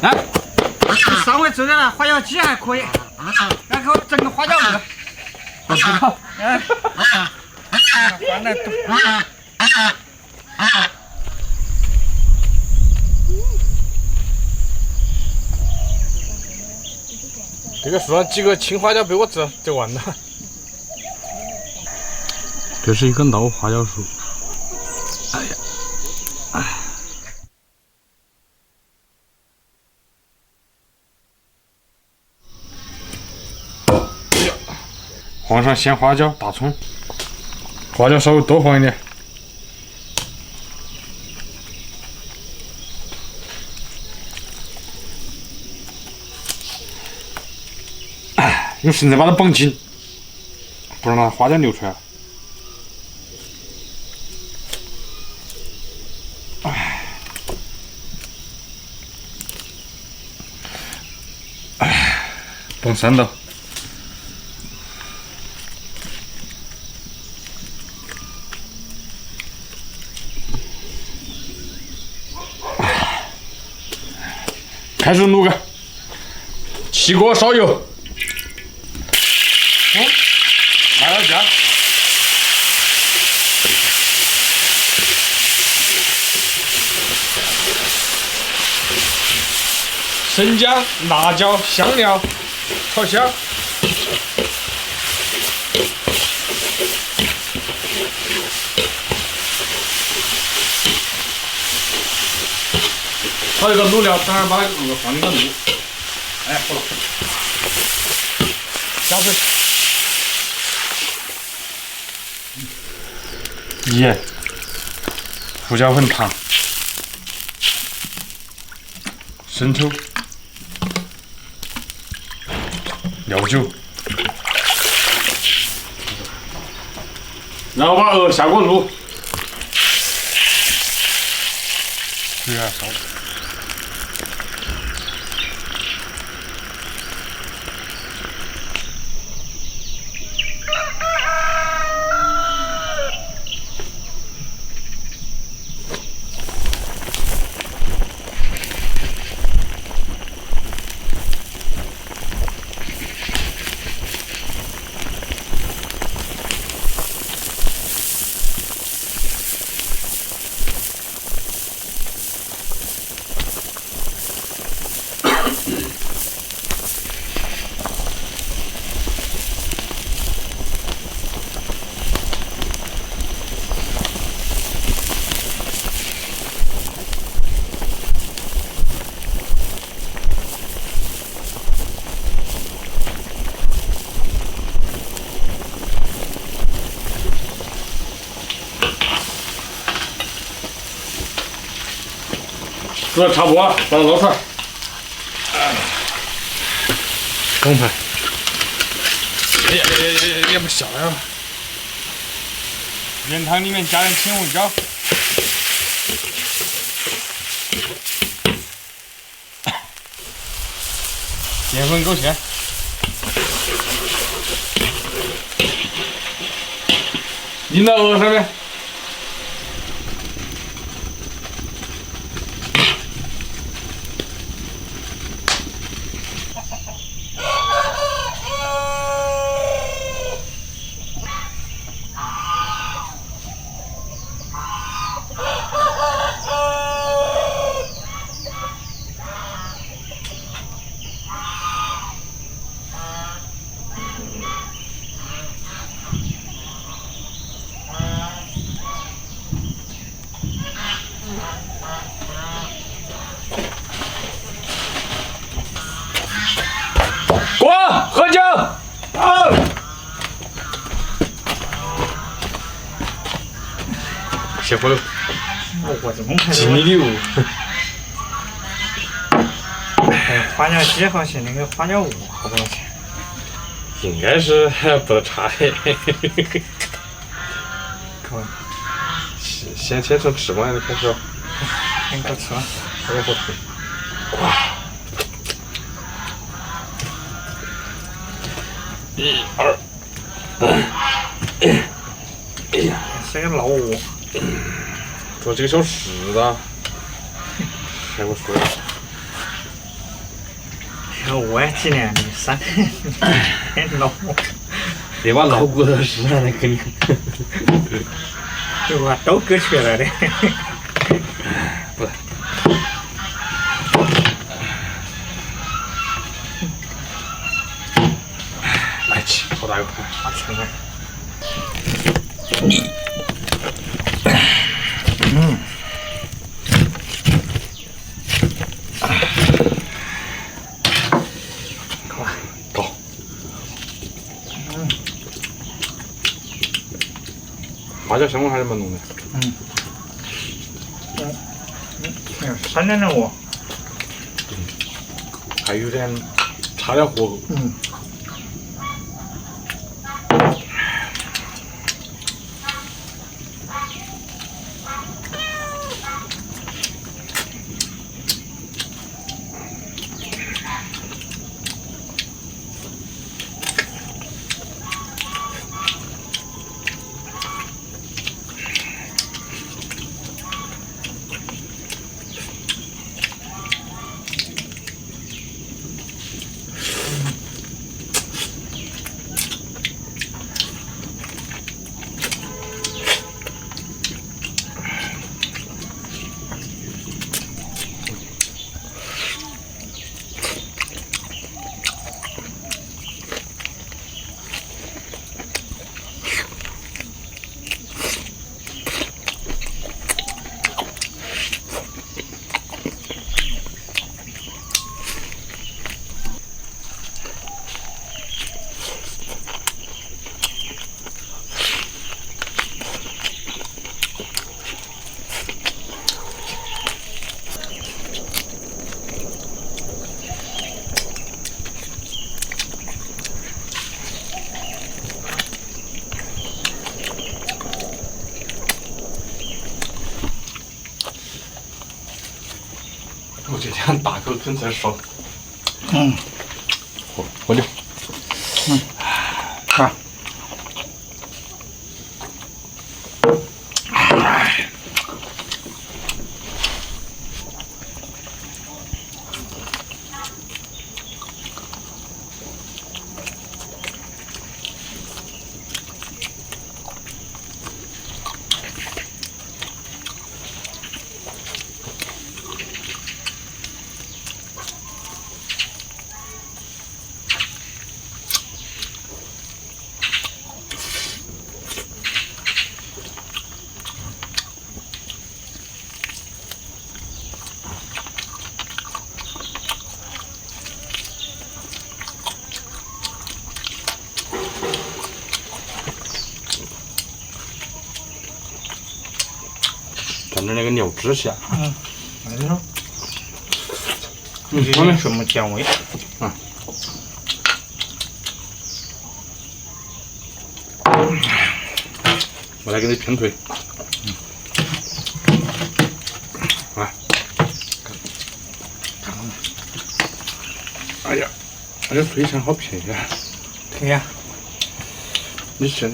来，上回做的那花椒鸡还可以，然后整个花椒鱼。我知道。放来多。这个树上几个青花椒被我折完了。这是一棵老花椒树。哎呀，哎。放上鲜花椒、大葱，花椒稍微多放一点。用绳子把它绑紧，不让它花椒流出来。绑3道。开始卤个，起锅烧油。辣椒酱，生姜、辣椒、香料，炒香。炒一个卤料，等会儿把那个放进个卤。哎，好了，加水。盐、胡椒粉、糖、生抽、料酒，然后把鹅下锅卤，水有点烧。煮的差不多了，把它捞出来。公盘。哎呀呀呀呀！也不下来了。原汤里面加点青红椒。淀粉勾芡。淋到鹅上面。喝酒！谢火了。我这么敬你礼物。花椒鸡和那个花椒五好多少钱？应该是不得差的。可以。先从吃嘛，开始。先给我吃了。我也不吃。哇！1、2，哎呀，是个老鹅。做几个小时的，还给我说。我也记得你3年老，别把老骨头吃了，那肯定。对吧？都割去了的。不是。来吃，好大一块。好吃吗？好吧，走。花椒香味还是蛮浓的。3年的我。还有点差点火候。我这天大口吞才爽。我溜。看。蘸点那个牛脂下。没错。这是什么酱味？我来给你拼腿。来。哎呀，这腿肠好便宜啊！对呀。你吃。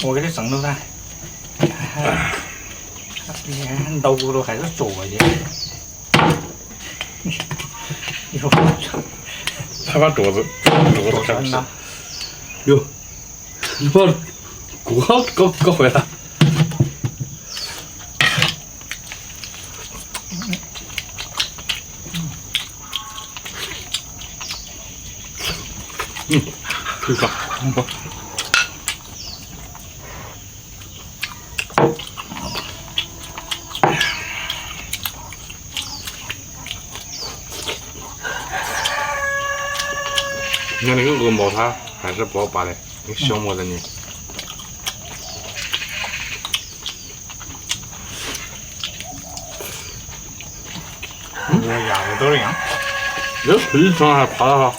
我给你蒸了噻。老骨头还是做的。你说他把桌子开始。哟，你把锅搞坏了。腿爽。你看那个鹅毛它还是不好拔的，那个小毛在里面。我牙都一样。这腿上还趴了哈。